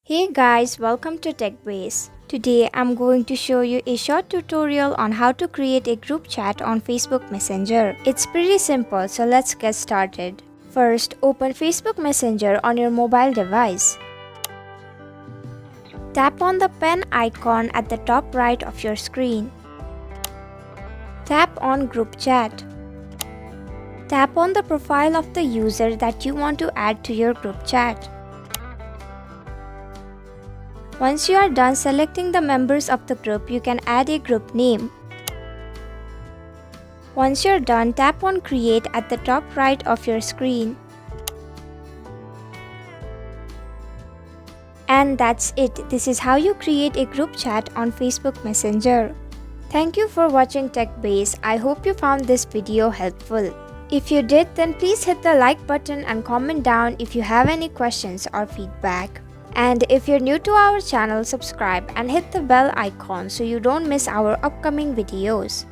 Hey guys, welcome to TechBase. Today I'm going to show you a short tutorial on how to create a group chat on Facebook Messenger. It's pretty simple, so let's get started. First, open Facebook Messenger on your mobile device. Tap on the pen icon at the top right of your screen. Tap on Group Chat. Tap on the profile of the user that you want to add to your group chat. Once you are done selecting the members of the group, you can add a group name. Once you're done, tap on Create at the top right of your screen. And that's it. This is how you create a group chat on Facebook Messenger. Thank you for watching TechBase. I hope you found this video helpful. If you did, then please hit the like button and comment down if you have any questions or feedback. And if you're new to our channel, subscribe and hit the bell icon so you don't miss our upcoming videos.